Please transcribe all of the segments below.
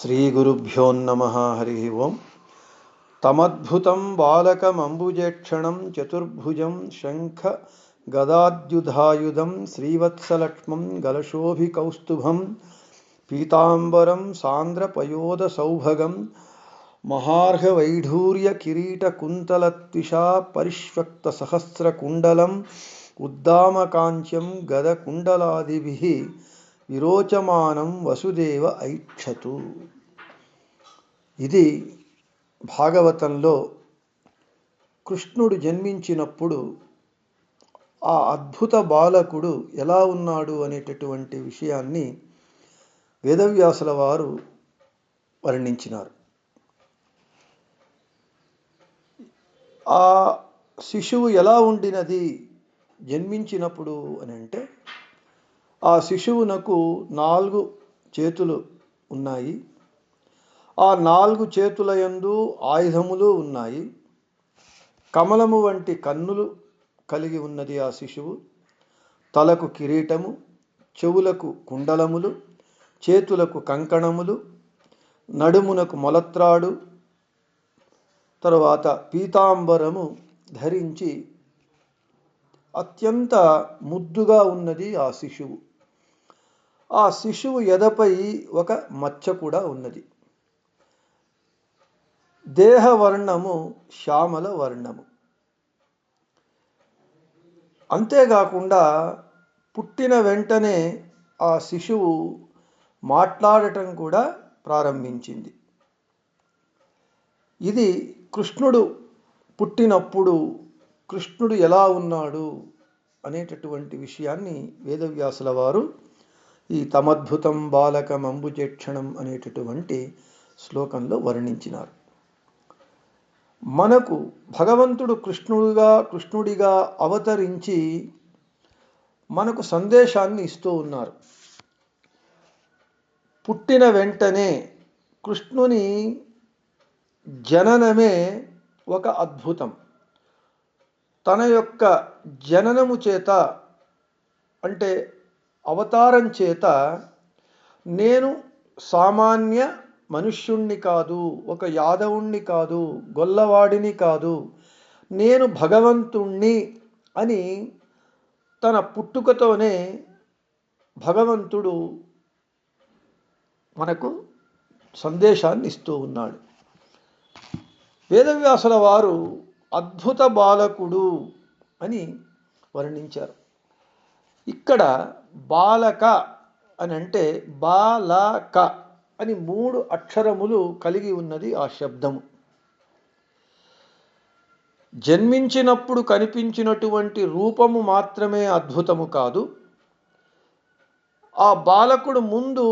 శ్రీగురుభ్యో నమః. హరి ఓం. తమద్భుతం బాలకమంబుజేక్షణం చతుర్భుజం శంఖ గదాద్యుధాయుధం శ్రీవత్సలక్ష్మం గలశోభికౌస్తుభం పీతాంబరం సాంద్రపయోద సౌభగం మహార్ఘవైఢూర్య కిరీటకుంతలత్విషా పరిష్వక్త సహస్రకుండలం ఉద్దామకాంచ్యం గదకుండలాదిభిః విరోచమానం వసుదేవ ఐక్షతు. ఇది భాగవతంలో కృష్ణుడు జన్మించినప్పుడు ఆ అద్భుత బాలకుడు ఎలా ఉన్నాడు అనేటటువంటి విషయాన్ని వేదవ్యాసుల వారు వర్ణించినారు. ఆ శిశువు ఎలా ఉండినది జన్మించినప్పుడు అని అంటే, ఆ శిశువునకు 4 చేతులు ఉన్నాయి. ఆ 4 చేతుల యందు ఆయుధములు ఉన్నాయి. కమలము వంటి కన్నులు కలిగి ఉన్నది ఆ శిశువు. తలకు కిరీటము, చెవులకు కుండలములు, చేతులకు కంకణములు, నడుమునకు మొలత్రాడు, తరువాత పీతాంబరము ధరించి అత్యంత ముద్దుగా ఉన్నది ఆ శిశువు. ఆ శిశువు ఎదపై ఒక మచ్చ కూడా ఉన్నది. దేహవర్ణము శ్యామల వర్ణము. అంతేకాకుండా పుట్టిన వెంటనే ఆ శిశువు మాట్లాడటం కూడా ప్రారంభించింది. ఇది కృష్ణుడు పుట్టినప్పుడు కృష్ణుడు ఎలా ఉన్నాడు అనేటటువంటి విషయాన్ని వేదవ్యాసుల వారు ఈ తమద్భుతం బాలకమంబుజేక్షణం అనేటటువంటి శ్లోకంలో వర్ణించినారు. మనకు భగవంతుడు కృష్ణుడిగా అవతరించి మనకు సందేశాన్ని ఇస్తూ ఉన్నారు. పుట్టిన వెంటనే కృష్ణుని జననమే ఒక అద్భుతం. తన యొక్క జననము చేత, అంటే అవతారం చేత, నేను సామాన్య మనుష్యుణ్ణి కాదు, ఒక యాదవుణ్ణి కాదు, గొల్లవాడిని కాదు, నేను భగవంతుణ్ణి అని తన పుట్టుకతోనే భగవంతుడు మనకు సందేశాన్ని ఇస్తూ ఉన్నాడు. వేదవ్యాసుల వారు అద్భుత బాలకుడు అని వర్ణించారు. ఇక్కడ బాలక అని అంటే బాలక అని 3 అక్షరములు కలిగి ఉన్నది ఆ శబ్దము. జన్మించినప్పుడు కనిపించినటువంటి రూపము మాత్రమే అద్భుతము కాదు. ఆ బాలకుడు ముందు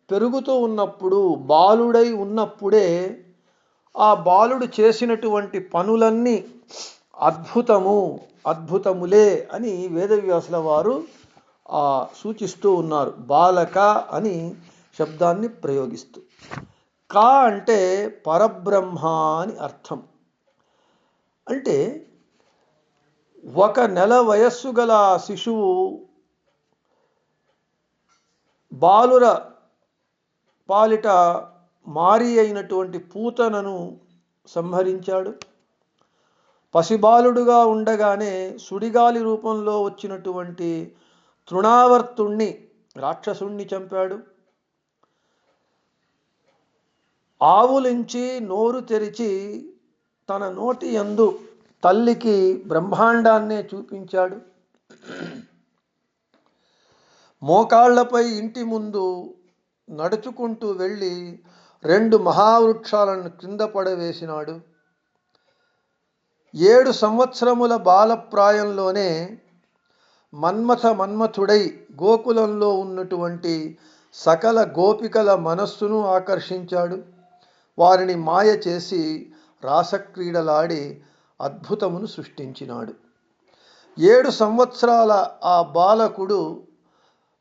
పెరుగుతూ ఉన్నప్పుడు, బాలుడై ఉన్నప్పుడే ఆ బాలుడు చేసినటువంటి పనులన్నీ అద్భుతములే అని వేదవ్యాసుల వారు సూచిస్తూ ఉన్నారు. బాలక అని శబ్దాన్ని ప్రయోగిస్తూ. కా అంటే పరబ్రహ్మ అని అర్థం. అంటే 1 నెల వయస్సు గల శిశువు బాలుర పాలిట మారి అయినటువంటి పూతనను సంహరించాడు. పసిబాలుడుగా ఉండగానే సుడిగాలి రూపంలో వచ్చినటువంటి తృణావర్తుణ్ణి, రాక్షసుణ్ణి చంపాడు. ఆవులించి నోరు తెరిచి తన నోటి యందు తల్లికి బ్రహ్మాండాన్నే చూపించాడు. మోకాళ్లపై ఇంటి ముందు నడుచుకుంటూ వెళ్ళి 2 మహావృక్షాలను కింద పడవేసినాడు. 7 సంవత్సరముల బాలప్రాయంలోనే మన్మథుడై గోకులంలో ఉన్నటువంటి సకల గోపికల మనస్సును ఆకర్షించాడు. వారిని మాయ చేసి రాసక్రీడలాడి అద్భుతమును సృష్టించినాడు. 7 సంవత్సరాల ఆ బాలకుడు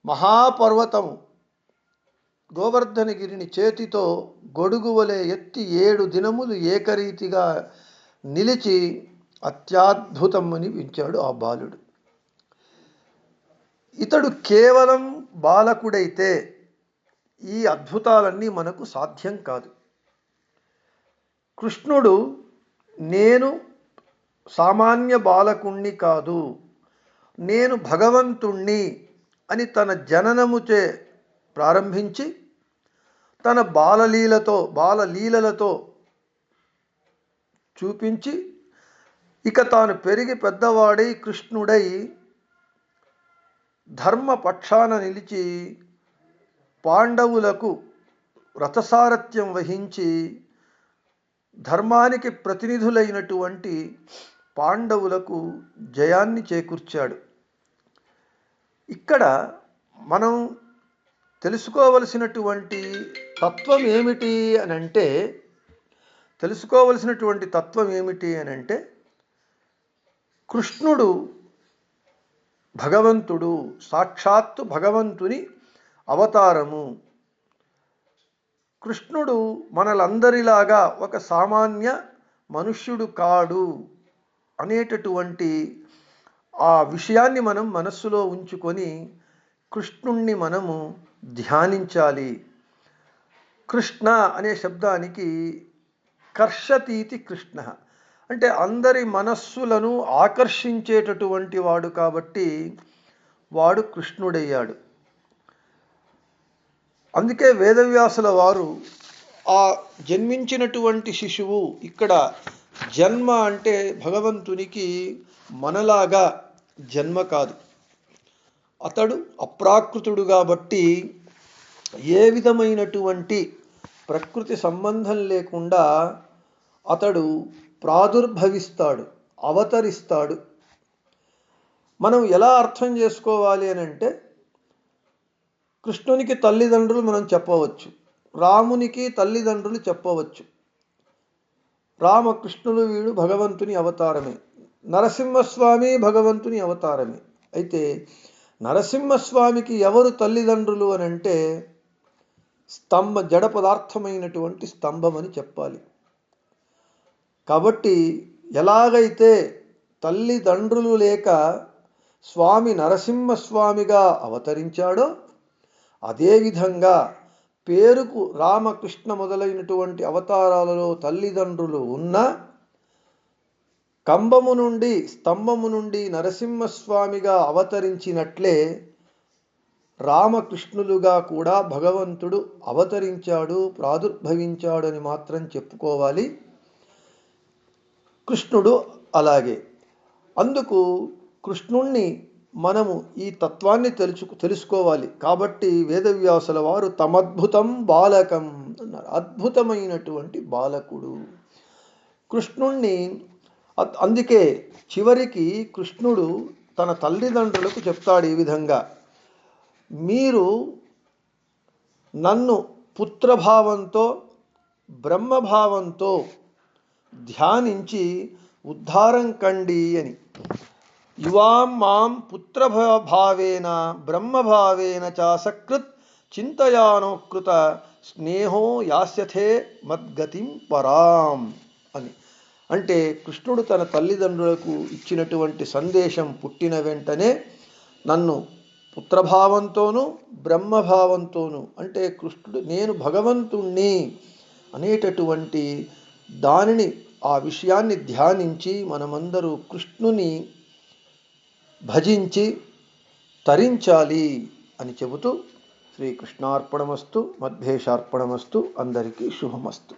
మహాపర్వతము గోవర్ధనగిరిని చేతితో గొడుగువలే ఎత్తి 7 దినములు ఏకరీతిగా నిలిచి అత్యద్భుతమని వించాడు ఆ బాలుడు. ఇతడు కేవలం బాలకుడైతే ఈ అద్భుతాలన్నీ మనకు సాధ్యం కాదు. కృష్ణుడు నేను సామాన్య బాలకుణ్ణి కాదు, నేను భగవంతుణ్ణి అని తన జననముచే ప్రారంభించి తన బాలలీలలతో చూపించి ఇక తాను పెరిగి పెద్దవాడై కృష్ణుడై ధర్మ పక్షాన నిలిచి పాండవులకు రథసారథ్యం వహించి ధర్మానికి ప్రతినిధులైనటువంటి పాండవులకు జయాన్ని చేకూర్చాడు. ఇక్కడ మనం తెలుసుకోవలసినటువంటి తత్వం ఏమిటి అనంటే కృష్ణుడు భగవంతుడు, సాక్షాత్తు భగవంతుని అవతారము. కృష్ణుడు మనలందరిలాగా ఒక సామాన్య మనుష్యుడు కాడు అనేటటువంటి ఆ విషయాన్ని మనం మనస్సులో ఉంచుకొని కృష్ణుణ్ణి మనము ధ్యానించాలి. కృష్ణ అనే శబ్దానికి కర్షతీతి కృష్ణ అంటే అందరి మనస్సులను ఆకర్షించేటటువంటి వాడు కాబట్టి వాడు కృష్ణుడయ్యాడు. అందుకే వేదవ్యాసుల వారు ఆ జన్మించినటువంటి శిశువు, ఇక్కడ జన్మ అంటే భగవంతునికి మనలాగా జన్మ కాదు, అతడు అప్రాకృతుడు కాబట్టి ఏ విధమైనటువంటి ప్రకృతి సంబంధం లేకుండా అతడు ప్రాదుర్భవిస్తాడు, అవతరిస్తాడు. మనం ఎలా అర్థం చేసుకోవాలి అనంటే కృష్ణునికి తల్లిదండ్రులు మనం చెప్పవచ్చు, రామునికి తల్లిదండ్రులు చెప్పవచ్చు. రామకృష్ణులు వీడు భగవంతుని అవతారమే, నరసింహస్వామి భగవంతుని అవతారమే. అయితే నరసింహస్వామికి ఎవరు తల్లిదండ్రులు అనంటే జడ పదార్థమైనటువంటి స్తంభం అని చెప్పాలి. కాబట్టి ఎలాగైతే తల్లిదండ్రులు లేక స్వామి నరసింహస్వామిగా అవతరించాడో అదేవిధంగా పేరుకు రామకృష్ణ మొదలైనటువంటి అవతారాలలో తల్లిదండ్రులు ఉన్న స్తంభము నుండి నరసింహస్వామిగా అవతరించినట్లే రామకృష్ణులుగా కూడా భగవంతుడు అవతరించాడు, ప్రాదుర్భవించాడు అని మాత్రం చెప్పుకోవాలి. కృష్ణుడు అలాగే. అందుకు కృష్ణుణ్ణి మనము ఈ తత్వాన్ని తెలుసుకోవాలి. కాబట్టి వేదవ్యాసుల వారు తమద్భుతం బాలకం అన్నారు, అద్భుతమైనటువంటి బాలకుడు కృష్ణుణ్ణి. అందుకే చివరికి కృష్ణుడు తన తల్లిదండ్రులకు చెప్తాడు ఈ విధంగా, మీరు నన్ను పుత్రభావంతో బ్రహ్మభావంతో ధ్యానించి ఉద్ధారం కండి అని. యువాం మాం పుత్రభావేన బ్రహ్మభావేన చాసకృత్ చింతయానోకృత స్నేహో యాస్యథే మద్గతిం పరాం అని. అంటే కృష్ణుడు తన తల్లిదండ్రులకు ఇచ్చినటువంటి సందేశం పుట్టిన వెంటనే నన్ను పుత్రభావంతోనూ బ్రహ్మభావంతోనూ, అంటే కృష్ణుడు నేను భగవంతుణ్ణి అనేటటువంటి దానిని, ఆ విషయాన్ని ధ్యానించి మనమందరూ కృష్ణుని భజించి తరించాలి అని చెబుతూ శ్రీకృష్ణార్పణమస్తు, మద్భేషార్పణమస్తు, అందరికీ శుభమస్తు.